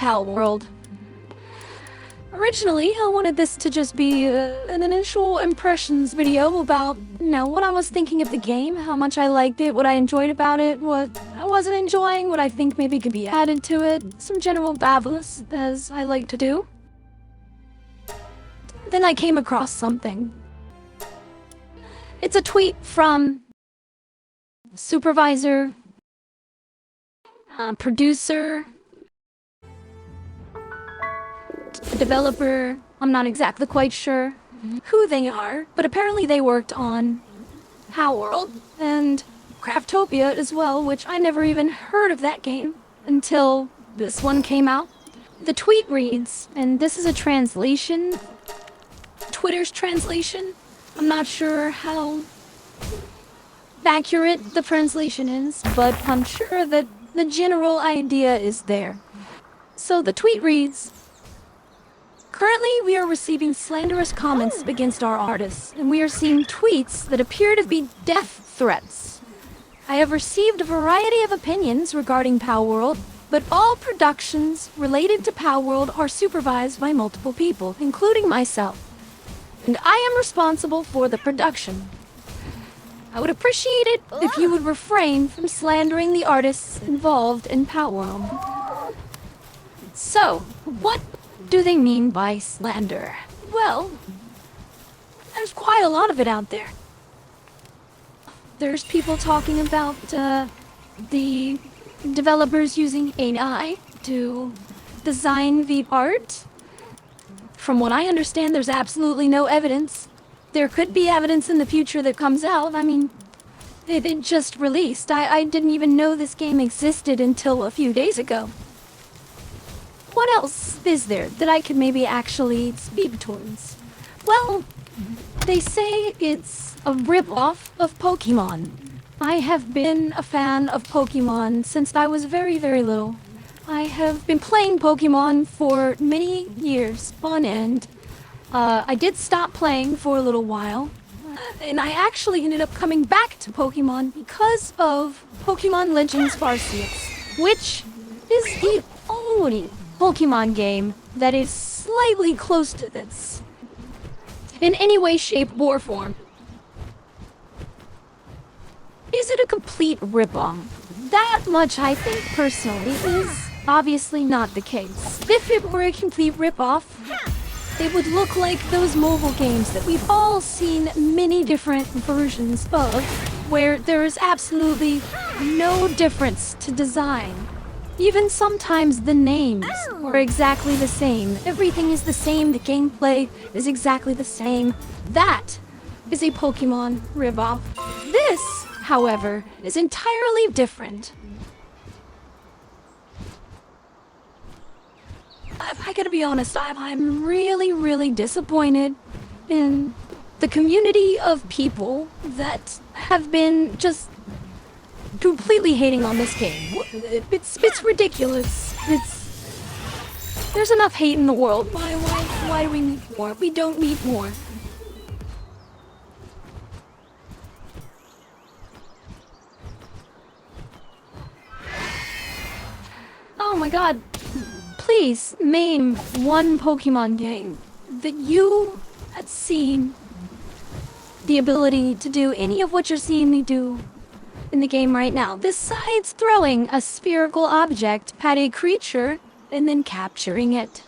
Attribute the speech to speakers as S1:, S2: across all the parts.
S1: Palworld. Originally, I wanted this to just be an initial impressions video about, what I was thinking of the game, how much I liked it, what I enjoyed about it, what I wasn't enjoying, what I think maybe could be added to it, some general babblers, as I like to do. Then I came across something. It's a tweet from supervisor, producer, developer. I'm not exactly quite sure who they are, but apparently they worked on Palworld and Craftopia as well, which I never even heard of that game until this one came out. The tweet reads, and this is a translation, Twitter's translation. I'm not sure how accurate the translation is, but I'm sure that the general idea is there. So the tweet reads, "Currently, we are receiving slanderous comments against our artists, and we are seeing tweets that appear to be death threats. I have received a variety of opinions regarding Palworld, but all productions related to Palworld are supervised by multiple people, including myself, and I am responsible for the production. I would appreciate it if you would refrain from slandering the artists involved in Palworld." So, what do they mean by slander? Well, there's quite a lot of it out there. There's people talking about the developers using AI to design the art. From what I understand, there's absolutely no evidence. There could be evidence in the future that comes out. I mean, it just released. I didn't even know this game existed until a few days ago. What else is there that I could maybe actually speak towards? Well, they say it's a rip-off of Pokémon. I have been a fan of Pokémon since I was very, very little. I have been playing Pokémon for many years on end. I did stop playing for a little while, and I actually ended up coming back to Pokémon because of Pokémon Legends Arceus, which is the only Pokémon game that is slightly close to this, in any way, shape, or form. Is it a complete rip-off? That much, I think, personally, is obviously not the case. If it were a complete rip-off, it would look like those mobile games that we've all seen many different versions of, where there is absolutely no difference to design. Even sometimes the names are exactly the same. Everything is the same, the gameplay is exactly the same. That is a Pokémon rip-off. This, however, is entirely different. I gotta be honest, I'm really, really disappointed in the community of people that have been just completely hating on this game. It's ridiculous. There's enough hate in the world. Why do we need more? We don't need more. Oh my god. Please name one Pokemon game that you had seen the ability to do any of what you're seeing me do in the game right now, besides throwing a spherical object at a creature and then capturing it,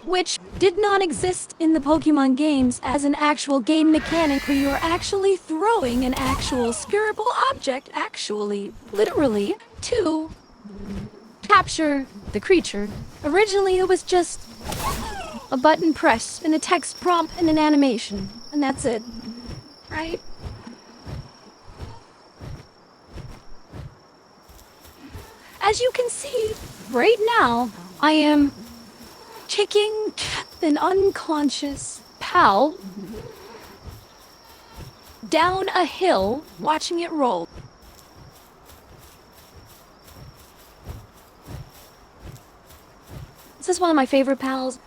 S1: which did not exist in the Pokemon games as an actual game mechanic where you're actually throwing an actual spherical object, literally, to capture the creature. Originally, it was just a button press and a text prompt and an animation, and that's it, right? As you can see, right now, I am kicking an unconscious pal down a hill, watching it roll. This is one of my favorite pals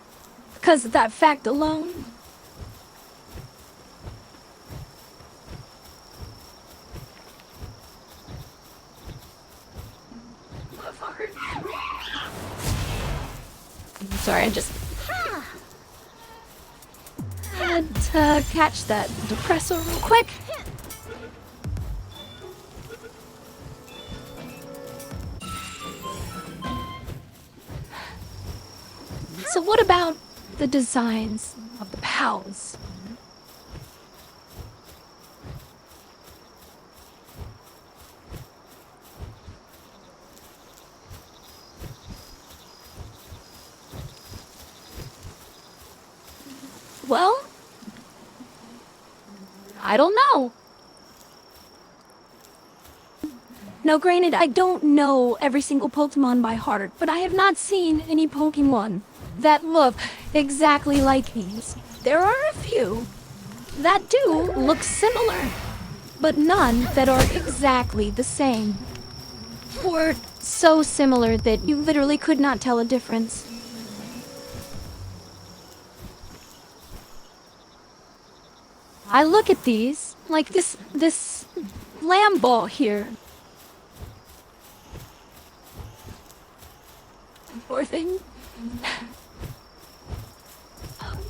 S1: because of that fact alone. Sorry, I just had to catch that depressor real quick. So what about the designs of the pals? Well, I don't know. Now, granted, I don't know every single Pokemon by heart, but I have not seen any Pokemon that look exactly like these. There are a few that do look similar, but none that are exactly the same. Or so similar that you literally could not tell a difference. I look at these, like this lamb ball here. Poor thing.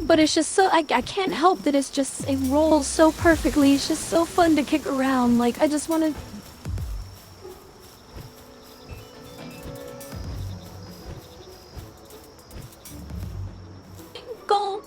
S1: But it's just so, I can't help that it rolls so perfectly. It's just so fun to kick around. Like, I just want to... go.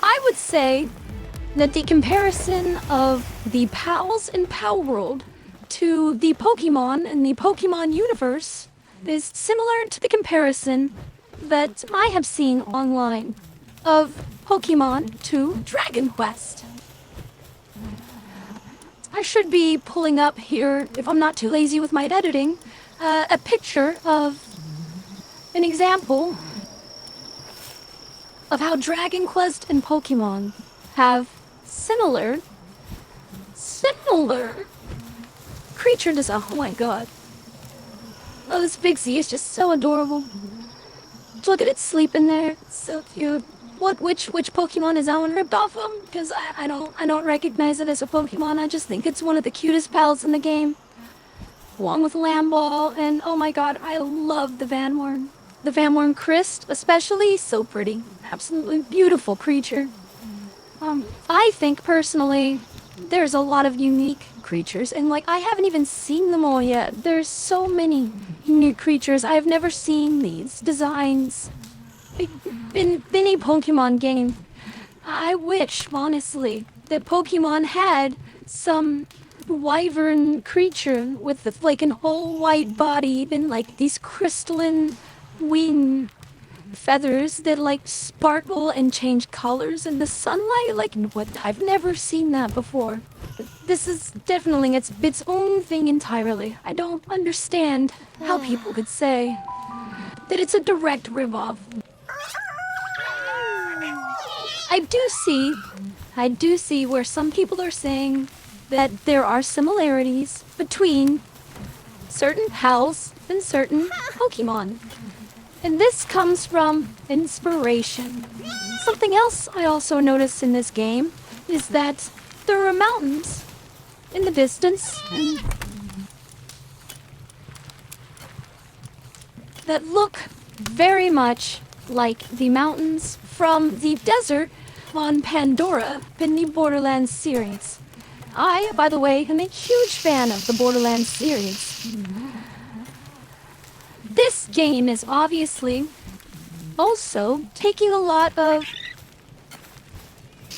S1: I would say that the comparison of the pals in Palworld to the Pokemon in the Pokemon universe is similar to the comparison that I have seen online of Pokemon to Dragon Quest. I should be pulling up here, if I'm not too lazy with my editing, a picture of an example of how Dragon Quest and Pokemon have similar creature design. Oh my god. Oh, this Pixie is just so adorable. Look at it sleeping there. It's so cute. Which Pokemon is that one ripped off of? Because I don't recognize it as a Pokemon. I just think it's one of the cutest pals in the game. Along with Lamball, and oh my god, I love the Vanworn. The Vanworn Crest, especially, so pretty. Absolutely beautiful creature. I think, personally, there's a lot of unique creatures, and like, I haven't even seen them all yet. There's so many unique creatures. I have never seen these designs in any Pokemon game. I wish, honestly, that Pokemon had some wyvern creature with like an all white body, even like these crystalline wing feathers that like sparkle and change colors in the sunlight. Like, what? I've never seen that before. This is definitely its own thing entirely. I don't understand how people could say that it's a direct ripoff. I do see where some people are saying that there are similarities between certain pals and certain Pokemon. And this comes from inspiration. Something else I also noticed in this game is that there are mountains in the distance that look very much like the mountains from the desert on Pandora in the Borderlands series. I, by the way, am a huge fan of the Borderlands series. This game is obviously also taking a lot of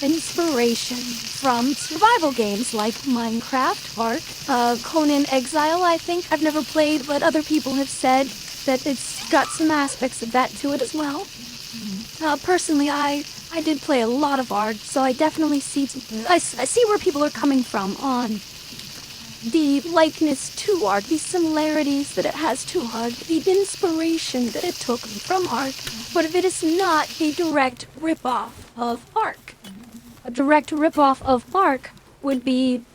S1: inspiration from survival games like Minecraft, Ark, Conan Exile, I think. I've never played, but other people have said that it's got some aspects of that to it as well. Personally, I did play a lot of Ark, so I definitely see where people are coming from on the likeness to Ark, the similarities that it has to Ark, the inspiration that it took from Ark, but if it is not a direct ripoff of Ark. A direct ripoff of Ark would be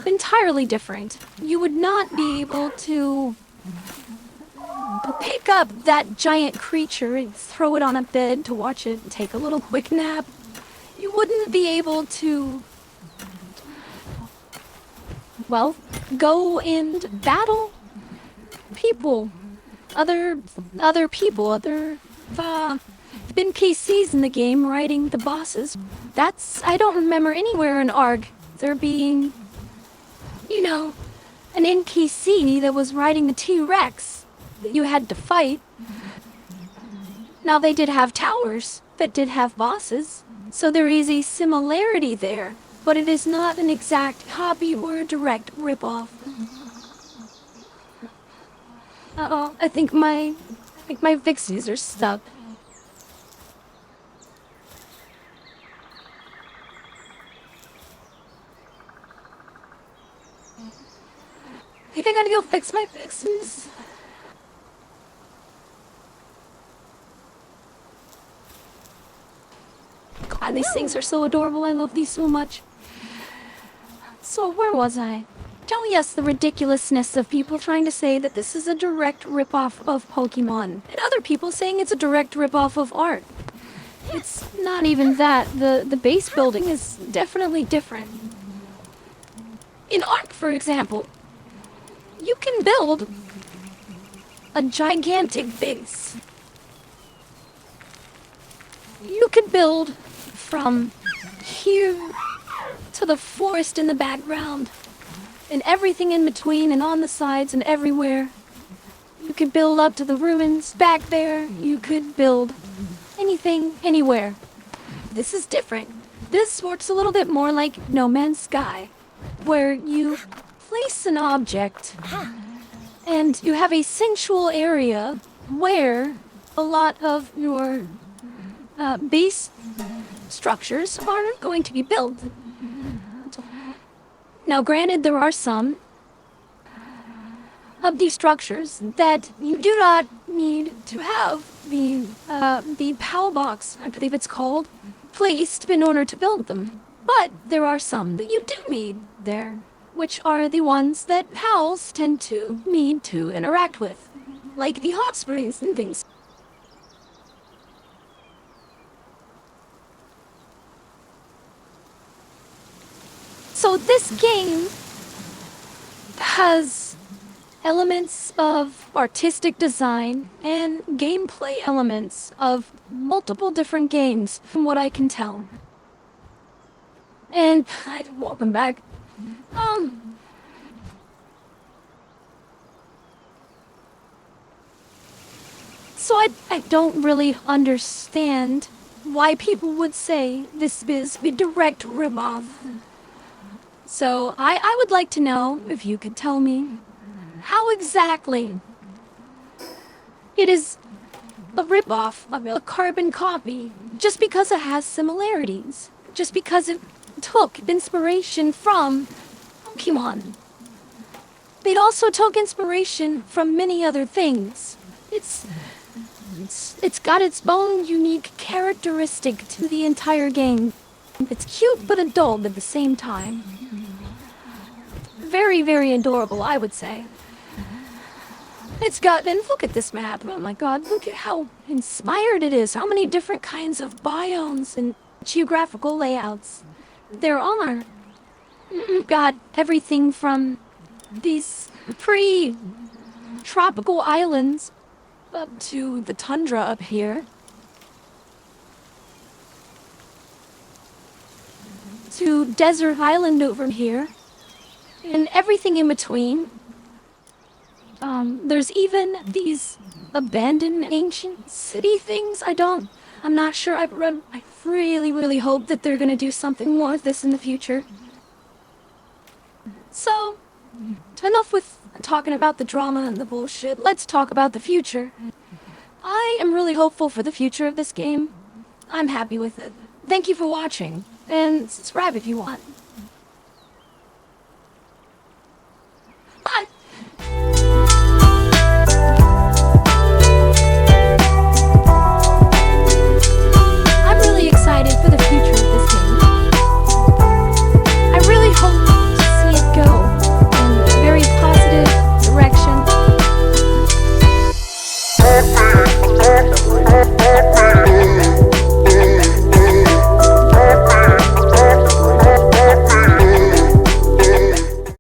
S1: entirely different. You would not be able to pick up that giant creature and throw it on a bed to watch it take a little quick nap. You wouldn't be able to, well, go and battle people. Other people, other NPCs in the game riding the bosses. I don't remember anywhere in Ark there being, an NPC that was riding the T-Rex that you had to fight. Now, they did have towers that did have bosses, so there is a similarity there, but it is not an exact copy or a direct ripoff. Uh-oh, I think my fixies are stuck. I think I gotta go fix my fixies. God, these things are so adorable. I love these so much. So, where was I? Oh yes, the ridiculousness of people trying to say that this is a direct ripoff of Pokémon, and other people saying it's a direct ripoff of Ark. It's not even that. The base building is definitely different. In Ark, for example, you can build a gigantic base. You could build from here to the forest in the background, and everything in between and on the sides and everywhere. You could build up to the ruins back there. You could build anything, anywhere. This is different. This works a little bit more like No Man's Sky, where you place an object and you have a sensual area where a lot of your base structures are going to be built. Now, granted, there are some of these structures that you do not need to have the PAL box, I believe it's called, placed in order to build them. But there are some that you do need there, which are the ones that PALs tend to need to interact with, like the hot springs and things. So this game has elements of artistic design and gameplay elements of multiple different games, from what I can tell. And welcome back. So I don't really understand why people would say this is a direct ripoff. So I would like to know if you could tell me how exactly it is a ripoff of a carbon copy, just because it has similarities, just because it took inspiration from Pokémon. It also took inspiration from many other things. It's got its own unique characteristic to the entire game. It's cute but adult at the same time. Very, very adorable, I would say. And look at this map. Oh my god, look at how inspired it is. How many different kinds of biomes and geographical layouts there are. God, everything from these pre-tropical islands up to the tundra up here, to desert island over here, and everything in between. There's even these abandoned ancient city things. I'm not sure. I really, really hope that they're gonna do something more with this in the future. So, enough with talking about the drama and the bullshit. Let's talk about the future. I am really hopeful for the future of this game. I'm happy with it. Thank you for watching, and subscribe if you want.